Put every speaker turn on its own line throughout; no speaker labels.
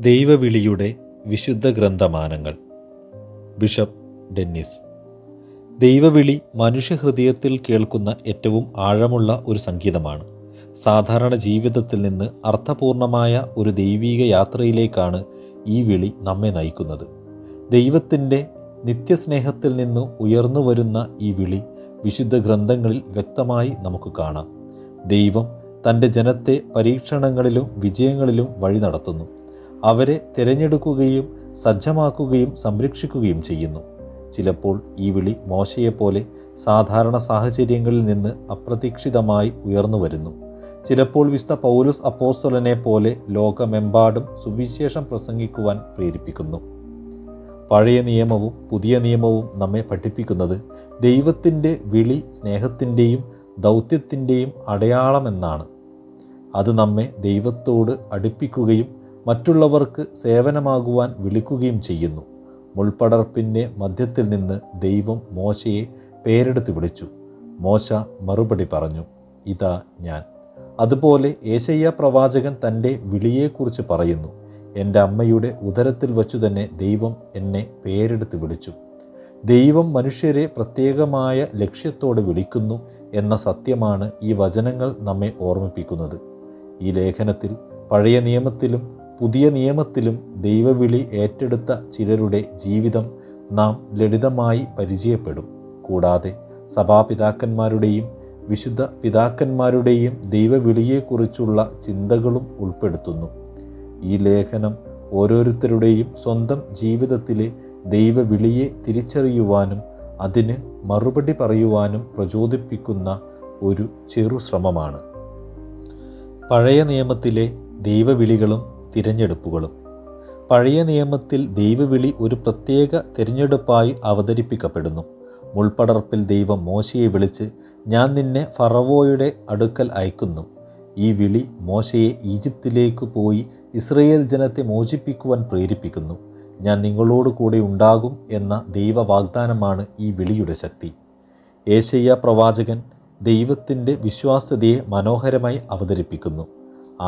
ദൈവവിളിയുടെ വിശുദ്ധ ഗ്രന്ഥമാനങ്ങൾ. Bishop Dennis. ദൈവവിളി മനുഷ്യഹൃദയത്തിൽ കേൾക്കുന്ന ഏറ്റവും ആഴമുള്ള ഒരു സംഗീതമാണ്. സാധാരണ ജീവിതത്തിൽ നിന്ന് അർത്ഥപൂർണമായ ഒരു ദൈവീക യാത്രയിലേക്കാണ് ഈ വിളി നമ്മെ നയിക്കുന്നത്. ദൈവത്തിൻ്റെ നിത്യസ്നേഹത്തിൽ നിന്ന് ഉയർന്നു വരുന്ന ഈ വിളി വിശുദ്ധ ഗ്രന്ഥങ്ങളിൽ വ്യക്തമായി നമുക്ക് കാണാം. ദൈവം തൻ്റെ ജനത്തെ പരീക്ഷണങ്ങളിലും വിജയങ്ങളിലും വഴി നടത്തുന്നു. അവരെ തിരഞ്ഞെടുക്കുകയും സജ്ജമാക്കുകയും സംരക്ഷിക്കുകയും ചെയ്യുന്നു. ചിലപ്പോൾ ഈ വിളി മോശയെപ്പോലെ സാധാരണ സാഹചര്യങ്ങളിൽ നിന്ന് അപ്രതീക്ഷിതമായി ഉയർന്നു വരുന്നു. ചിലപ്പോൾ വിശുദ്ധ പൗലോസ് അപ്പോസ്തലനെ പോലെ ലോകമെമ്പാടും സുവിശേഷം പ്രസംഗിക്കുവാൻ പ്രേരിപ്പിക്കുന്നു. പഴയ നിയമവും പുതിയ നിയമവും നമ്മെ പഠിപ്പിക്കുന്നത് ദൈവത്തിൻ്റെ വിളി സ്നേഹത്തിൻ്റെയും ദൗത്യത്തിൻ്റെയും അടയാളമെന്നാണ്. അത് നമ്മെ ദൈവത്തോട് അടുപ്പിക്കുകയും മറ്റുള്ളവർക്ക് സേവനമാകുവാൻ വിളിക്കുകയും ചെയ്യുന്നു. മുൾപടർപ്പിൻ്റെ മധ്യത്തിൽ നിന്ന് ദൈവം മോശയെ പേരെടുത്ത് വിളിച്ചു. മോശ മറുപടി പറഞ്ഞു, ഇതാ ഞാൻ. അതുപോലെ യേശയ്യാ പ്രവാചകൻ തൻ്റെ വിളിയെക്കുറിച്ച് പറയുന്നു, എൻ്റെ അമ്മയുടെ ഉദരത്തിൽ വച്ചു തന്നെ ദൈവം എന്നെ പേരെടുത്ത് വിളിച്ചു. ദൈവം മനുഷ്യരെ പ്രത്യേകമായ ലക്ഷ്യത്തോടെ വിളിക്കുന്നു എന്ന സത്യമാണ് ഈ വചനങ്ങൾ നമ്മെ ഓർമ്മിപ്പിക്കുന്നത്. ഈ ലേഖനത്തിൽ പഴയ നിയമത്തിലും പുതിയ നിയമത്തിലും ദൈവവിളി ഏറ്റെടുത്ത ചിലരുടെ ജീവിതം നാം ലളിതമായി പരിചയപ്പെടും. കൂടാതെ സഭാപിതാക്കന്മാരുടെയും വിശുദ്ധ പിതാക്കന്മാരുടെയും ദൈവവിളിയെക്കുറിച്ചുള്ള ചിന്തകളും ഉൾപ്പെടുത്തുന്നു. ഈ ലേഖനം ഓരോരുത്തരുടെയും സ്വന്തം ജീവിതത്തിലെ ദൈവവിളിയെ തിരിച്ചറിയുവാനും അതിന് മറുപടി പറയുവാനും പ്രചോദിപ്പിക്കുന്ന ഒരു ചെറു ശ്രമമാണ്. പഴയ നിയമത്തിലെ ദൈവവിളികളും തിരഞ്ഞെടുപ്പുകളും. പഴയ നിയമത്തിൽ ദൈവവിളി ഒരു പ്രത്യേക തിരഞ്ഞെടുപ്പായി അവതരിപ്പിക്കപ്പെടുന്നു. മുൾപടർപ്പിൽ ദൈവം മോശയെ വിളിച്ച്, ഞാൻ നിന്നെ ഫറവോയുടെ അടുക്കൽ അയക്കുന്നു. ഈ വിളി മോശയെ ഈജിപ്തിലേക്ക് പോയി ഇസ്രയേൽ ജനത്തെ മോചിപ്പിക്കുവാൻ പ്രേരിപ്പിക്കുന്നു. ഞാൻ നിങ്ങളോട് കൂടെ ഉണ്ടാകും എന്ന ദൈവവാഗ്ദാനമാണ് ഈ വിളിയുടെ ശക്തി. യേശയ്യാ പ്രവാചകൻ ദൈവത്തിൻ്റെ വിശ്വാസ്യതയെ മനോഹരമായി അവതരിപ്പിക്കുന്നു.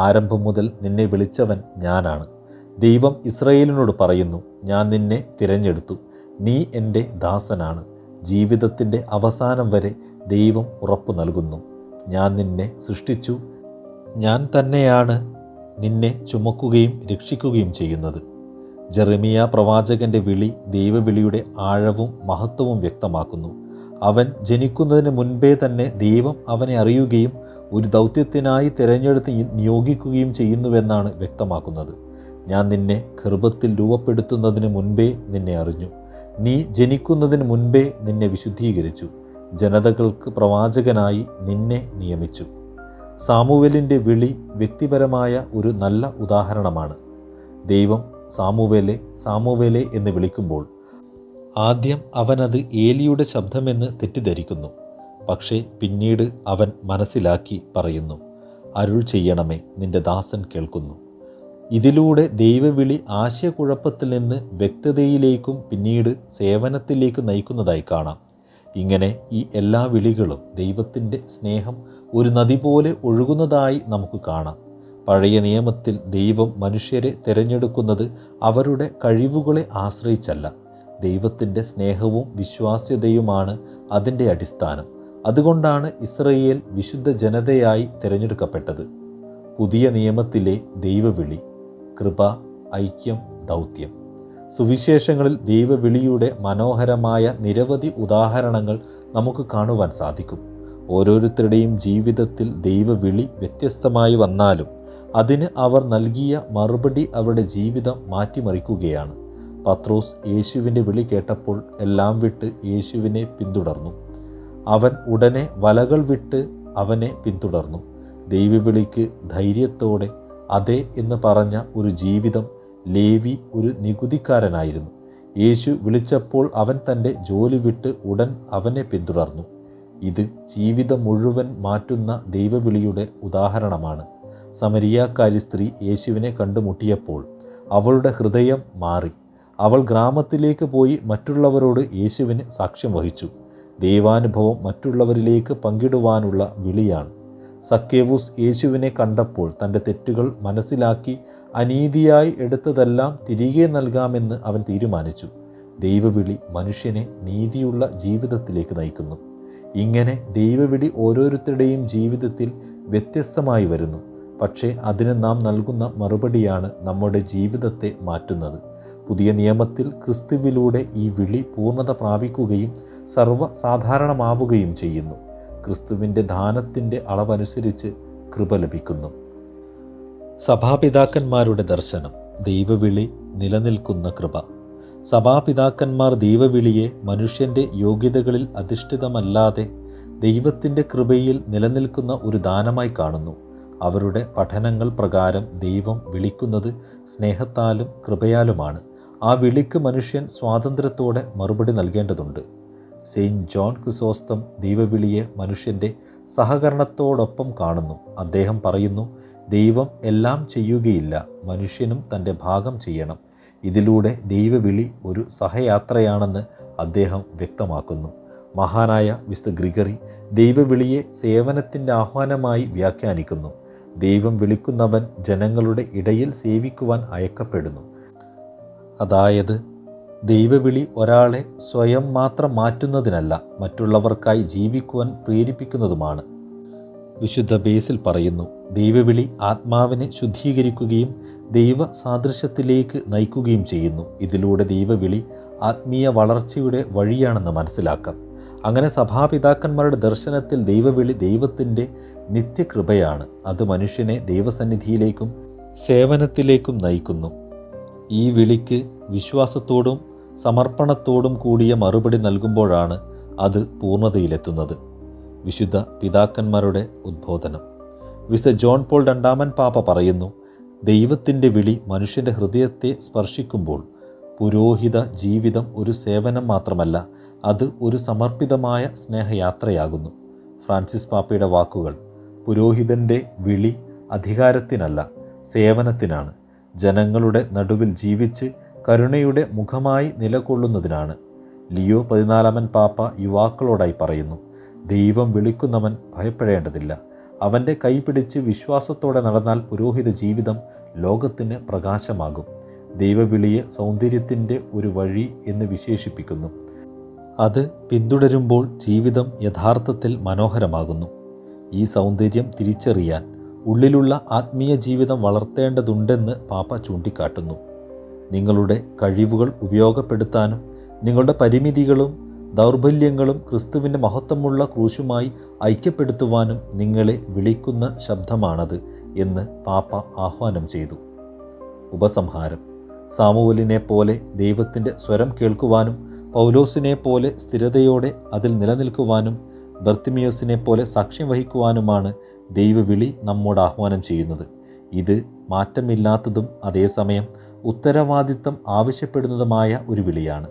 ആരംഭം മുതൽ നിന്നെ വിളിച്ചവൻ ഞാനാണ്. ദൈവം ഇസ്രയേലിനോട് പറയുന്നു, ഞാൻ നിന്നെ തിരഞ്ഞെടുത്തു, നീ എൻ്റെ ദാസനാണ്. ജീവിതത്തിൻ്റെ അവസാനം വരെ ദൈവം ഉറപ്പു നൽകുന്നു, ഞാൻ നിന്നെ സൃഷ്ടിച്ചു, ഞാൻ തന്നെയാണ് നിന്നെ ചുമക്കുകയും രക്ഷിക്കുകയും ചെയ്യുന്നത്. ജെറമിയ പ്രവാചകൻ്റെ വിളി ദൈവവിളിയുടെ ആഴവും മഹത്വവും വ്യക്തമാക്കുന്നു. അവൻ ജനിക്കുന്നതിന് മുൻപേ തന്നെ ദൈവം അവനെ അറിയുകയും ഒരു ദൗത്യത്തിനായി തിരഞ്ഞെടുത്ത് നിയോഗിക്കുകയും ചെയ്യുന്നുവെന്നാണ് വ്യക്തമാക്കുന്നത്. ഞാൻ നിന്നെ ഗർഭത്തിൽ രൂപപ്പെടുത്തുന്നതിന് മുൻപേ നിന്നെ അറിഞ്ഞു, നീ ജനിക്കുന്നതിന് മുൻപേ നിന്നെ വിശുദ്ധീകരിച്ചു, ജനതകൾക്ക് പ്രവാചകനായി നിന്നെ നിയമിച്ചു. സാമുവേലിൻ്റെ വിളി വ്യക്തിപരമായ ഒരു നല്ല ഉദാഹരണമാണ്. ദൈവം സാമുവേലെ സാമുവേലെ എന്ന് വിളിക്കുമ്പോൾ ആദ്യം അവനത് ഏലിയുടെ ശബ്ദമെന്ന് തെറ്റിദ്ധരിക്കുന്നു. പക്ഷേ പിന്നീട് അവൻ മനസ്സിലാക്കി പറയുന്നു, അരുൾ ചെയ്യണമേ, നിന്റെ ദാസൻ കേൾക്കുന്നു. ഇതിലൂടെ ദൈവവിളി ആശയക്കുഴപ്പത്തിൽ നിന്ന് വ്യക്തതയിലേക്കും പിന്നീട് സേവനത്തിലേക്ക് നയിക്കുന്നതായി കാണാം. ഇങ്ങനെ ഈ എല്ലാ വിളികളും ദൈവത്തിൻ്റെ സ്നേഹം ഒരു നദി പോലെ ഒഴുകുന്നതായി നമുക്ക് കാണാം. പഴയ നിയമത്തിൽ ദൈവം മനുഷ്യരെ തിരഞ്ഞെടുക്കുന്നത് അവരുടെ കഴിവുകളെ ആശ്രയിച്ചല്ല. ദൈവത്തിൻ്റെ സ്നേഹവും വിശ്വാസ്യതയുമാണ് അതിൻ്റെ അടിസ്ഥാനം. അതുകൊണ്ടാണ് ഇസ്രയേൽ വിശുദ്ധ ജനതയായി തിരഞ്ഞെടുക്കപ്പെട്ടത്. പുതിയ നിയമത്തിലെ ദൈവവിളി, കൃപ, ഐക്യം, ദൗത്യം. സുവിശേഷങ്ങളിൽ ദൈവവിളിയുടെ മനോഹരമായ നിരവധി ഉദാഹരണങ്ങൾ നമുക്ക് കാണുവാൻ സാധിക്കും. ഓരോരുത്തരുടെയും ജീവിതത്തിൽ ദൈവവിളി വ്യത്യസ്തമായി വന്നാലും അതിന് അവർ നൽകിയ മറുപടി അവരുടെ ജീവിതം മാറ്റിമറിക്കുകയാണ്. പത്രോസ് യേശുവിൻ്റെ വിളി കേട്ടപ്പോൾ എല്ലാം വിട്ട് യേശുവിനെ പിന്തുടർന്നു. അവൻ ഉടനെ വലകൾ വിട്ട് അവനെ പിന്തുടർന്നു. ദൈവവിളിക്ക് ധൈര്യത്തോടെ അതെ എന്ന് പറഞ്ഞ ഒരു ജീവിതം. ലേവി ഒരു നികുതിക്കാരനായിരുന്നു. യേശു വിളിച്ചപ്പോൾ അവൻ തൻ്റെ ജോലി വിട്ട് ഉടൻ അവനെ പിന്തുടർന്നു. ഇത് ജീവിതം മുഴുവൻ മാറ്റുന്ന ദൈവവിളിയുടെ ഉദാഹരണമാണ്. സമരിയാക്കാരി സ്ത്രീ യേശുവിനെ കണ്ടുമുട്ടിയപ്പോൾ അവളുടെ ഹൃദയം മാറി. അവൾ ഗ്രാമത്തിലേക്ക് പോയി മറ്റുള്ളവരോട് യേശുവിന് സാക്ഷ്യം വഹിച്ചു. ദൈവാനുഭവം മറ്റുള്ളവരിലേക്ക് പങ്കിടുവാനുള്ള വിളിയാണ്. സക്കേവൂസ് യേശുവിനെ കണ്ടപ്പോൾ തൻ്റെ തെറ്റുകൾ മനസ്സിലാക്കി അനീതിയായി എടുത്തതെല്ലാം തിരികെ നൽകാമെന്ന് അവൻ തീരുമാനിച്ചു. ദൈവവിളി മനുഷ്യനെ നീതിയുള്ള ജീവിതത്തിലേക്ക് നയിക്കുന്നു. ഇങ്ങനെ ദൈവവിളി ഓരോരുത്തരുടെയും ജീവിതത്തിൽ വ്യത്യസ്തമായി വരുന്നു. പക്ഷേ അതിന് നാം നൽകുന്ന മറുപടിയാണ് നമ്മുടെ ജീവിതത്തെ മാറ്റുന്നത്. പുതിയ നിയമത്തിൽ ക്രിസ്തുവിലൂടെ ഈ വിളി പൂർണ്ണത പ്രാപിക്കുകയും സർവ്വസാധാരണമാവുകയും ചെയ്യുന്നു. ക്രിസ്തുവിൻ്റെ ദാനത്തിൻ്റെ അളവനുസരിച്ച് കൃപ ലഭിക്കുന്നു. സഭാപിതാക്കന്മാരുടെ ദർശനം. ദൈവവിളി നിലനിൽക്കുന്ന കൃപ. സഭാപിതാക്കന്മാർ ദൈവവിളിയെ മനുഷ്യൻ്റെ യോഗ്യതകളിൽ അധിഷ്ഠിതമല്ലാതെ ദൈവത്തിൻ്റെ കൃപയിൽ നിലനിൽക്കുന്ന ഒരു ദാനമായി കാണുന്നു. അവരുടെ പഠനങ്ങൾ പ്രകാരം ദൈവം വിളിക്കുന്നത് സ്നേഹത്താലും കൃപയാലുമാണ്. ആ വിളിക്ക് മനുഷ്യൻ സ്വാതന്ത്ര്യത്തോടെ മറുപടി നൽകേണ്ടതുണ്ട്. സെയിൻറ്റ് ജോൺ ക്രിസോസ്റ്റം ദൈവവിളിയെ മനുഷ്യൻ്റെ സഹകരണത്തോടൊപ്പം കാണുന്നു. അദ്ദേഹം പറയുന്നു, ദൈവം എല്ലാം ചെയ്യുകയില്ല, മനുഷ്യനും തൻ്റെ ഭാഗം ചെയ്യണം. ഇതിലൂടെ ദൈവവിളി ഒരു സഹയാത്രയാണെന്ന് അദ്ദേഹം വ്യക്തമാക്കുന്നു. മഹാനായ വിശുദ്ധ ഗ്രിഗറി ദൈവവിളിയെ സേവനത്തിൻ്റെ ആഹ്വാനമായി വ്യാഖ്യാനിക്കുന്നു. ദൈവം വിളിക്കുന്നവൻ ജനങ്ങളുടെ ഇടയിൽ സേവിക്കുവാൻ അയക്കപ്പെടുന്നു. അതായത് ദൈവവിളി ഒരാളെ സ്വയം മാത്രം മാറ്റുന്നതിനല്ല, മറ്റുള്ളവർക്കായി ജീവിക്കുവാൻ പ്രേരിപ്പിക്കുന്നതുമാണ്. വിശുദ്ധ ബേസിൽ പറയുന്നു, ദൈവവിളി ആത്മാവിനെ ശുദ്ധീകരിക്കുകയും ദൈവ സാദൃശ്യത്തിലേക്ക് നയിക്കുകയും ചെയ്യുന്നു. ഇതിലൂടെ ദൈവവിളി ആത്മീയ വളർച്ചയുടെ വഴിയാണെന്ന് മനസ്സിലാക്കാം. അങ്ങനെ സഭാപിതാക്കന്മാരുടെ ദർശനത്തിൽ ദൈവവിളി ദൈവത്തിൻ്റെ നിത്യകൃപയാണ്. അത് മനുഷ്യനെ ദൈവസന്നിധിയിലേക്കും സേവനത്തിലേക്കും നയിക്കുന്നു. ഈ വിളിക്ക് വിശ്വാസത്തോടും സമർപ്പണത്തോടും കൂടിയ മറുപടി നൽകുമ്പോഴാണ് അത് പൂർണ്ണതയിലെത്തുന്നത്. വിശുദ്ധ പിതാക്കന്മാരുടെ ഉദ്ബോധനം. വിശുദ്ധ ജോൺ പോൾ രണ്ടാമൻ പാപ്പ പറയുന്നു, ദൈവത്തിൻ്റെ വിളി മനുഷ്യൻ്റെ ഹൃദയത്തെ സ്പർശിക്കുമ്പോൾ പുരോഹിത ജീവിതം ഒരു സേവനം മാത്രമല്ല, അത് ഒരു സമർപ്പിതമായ സ്നേഹയാത്രയാകുന്നു. ഫ്രാൻസിസ് പാപ്പയുടെ വാക്കുകൾ. പുരോഹിതൻ്റെ വിളി അധികാരത്തിനല്ല, സേവനത്തിനാണ്. ജനങ്ങളുടെ നടുവിൽ ജീവിച്ച് കരുണയുടെ മുഖമായി നിലകൊള്ളുന്നതിനാണ്. ലിയോ 14 പാപ്പ യുവാക്കളോടായി പറയുന്നു, ദൈവം വിളിക്കുന്നവൻ ഭയപ്പെടേണ്ടതില്ല. അവൻ്റെ കൈപിടിച്ച് വിശ്വാസത്തോടെ നടന്നാൽ പുരോഹിത ജീവിതം ലോകത്തിന് പ്രകാശമാകും. ദൈവവിളിയെ സൗന്ദര്യത്തിൻ്റെ ഒരു വഴി എന്ന് വിശേഷിപ്പിക്കുന്നു. അത് പിന്തുടരുമ്പോൾ ജീവിതം യഥാർത്ഥത്തിൽ മനോഹരമാകുന്നു. ഈ സൗന്ദര്യം തിരിച്ചറിയാൻ ഉള്ളിലുള്ള ആത്മീയ ജീവിതം വളർത്തേണ്ടതുണ്ടെന്ന് പാപ്പ ചൂണ്ടിക്കാട്ടുന്നു. നിങ്ങളുടെ കഴിവുകൾ ഉപയോഗപ്പെടുത്താനും നിങ്ങളുടെ പരിമിതികളും ദൗർബല്യങ്ങളും ക്രിസ്തുവിൻ്റെ മഹത്വമുള്ള ക്രൂശുമായി ഐക്യപ്പെടുത്തുവാനും നിങ്ങളെ വിളിക്കുന്ന ശബ്ദമാണത് എന്ന് പാപ്പ ആഹ്വാനം ചെയ്തു. ഉപസംഹാരം. സാമുവലിനെ പോലെ ദൈവത്തിൻ്റെ സ്വരം കേൾക്കുവാനും പൗലോസിനെ പോലെ സ്ഥിരതയോടെ അതിൽ നിലനിൽക്കുവാനും ബർത്തിമിയോസിനെ പോലെ സാക്ഷ്യം വഹിക്കുവാനുമാണ് ദൈവവിളി നമ്മോട് ആഹ്വാനം ചെയ്യുന്നത്. ഇത് മാറ്റമില്ലാത്തതും അതേസമയം ഉത്തരവാദിത്തം ആവശ്യപ്പെടുന്നതുമായ ഒരു വിളിയാണ്.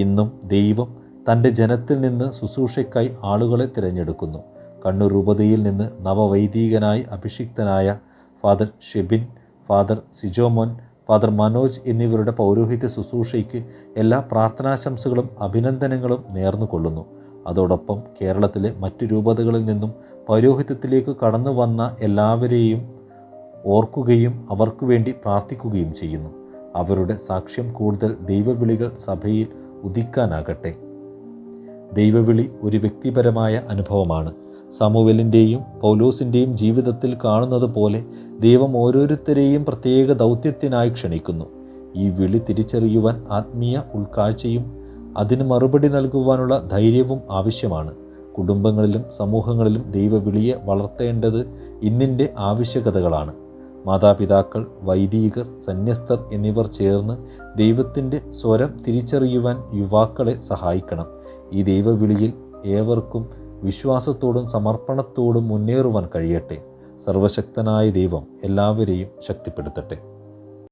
ഇന്നും ദൈവം തൻ്റെ ജനത്തിൽ നിന്ന് ശുശ്രൂഷയ്ക്കായി ആളുകളെ തിരഞ്ഞെടുക്കുന്നു. കണ്ണൂർ രൂപതയിൽ നിന്ന് നവവൈദികനായി അഭിഷിക്തനായ father Shebin, father Sijomon, father Manoj എന്നിവരുടെ പൗരോഹിത്യ ശുശ്രൂഷയ്ക്ക് എല്ലാ പ്രാർത്ഥനാശംസകളും അഭിനന്ദനങ്ങളും നേർന്നുകൊള്ളുന്നു. അതോടൊപ്പം കേരളത്തിലെ മറ്റു രൂപതകളിൽ നിന്നും പൗരോഹിത്യത്തിലേക്ക് കടന്നു വന്ന എല്ലാവരെയും ഓർക്കുകയും അവർക്കു വേണ്ടി പ്രാർത്ഥിക്കുകയും ചെയ്യുന്നു. അവരുടെ സാക്ഷ്യം കൂടുതൽ ദൈവവിളികൾ സഭയിൽ ഉദിക്കാനാകട്ടെ. ദൈവവിളി ഒരു വ്യക്തിപരമായ അനുഭവമാണ്. സമൂവേലിൻ്റെയും പൗലോസിൻ്റെയും ജീവിതത്തിൽ കാണുന്നത് പോലെ ദൈവം ഓരോരുത്തരെയും പ്രത്യേക ദൗത്യത്തിനായി ക്ഷണിക്കുന്നു. ഈ വിളി തിരിച്ചറിയുവാൻ ആത്മീയ ഉൾക്കാഴ്ചയും അതിന് മറുപടി നൽകുവാനുള്ള ധൈര്യവും ആവശ്യമാണ്. കുടുംബങ്ങളിലും സമൂഹങ്ങളിലും ദൈവവിളിയെ വളർത്തേണ്ടത് ഇന്നിൻ്റെ ആവശ്യകതകളാണ്. മാതാപിതാക്കൾ, വൈദികർ, സന്യസ്തർ എന്നിവർ ചേർന്ന് ദൈവത്തിൻ്റെ സ്വരം തിരിച്ചറിയുവാൻ യുവാക്കളെ സഹായിക്കണം. ഈ ദൈവവിളിയിൽ ഏവർക്കും വിശ്വാസത്തോടും സമർപ്പണത്തോടും മുന്നേറുവാൻ കഴിയട്ടെ. സർവശക്തനായ ദൈവം എല്ലാവരെയും ശക്തിപ്പെടുത്തട്ടെ.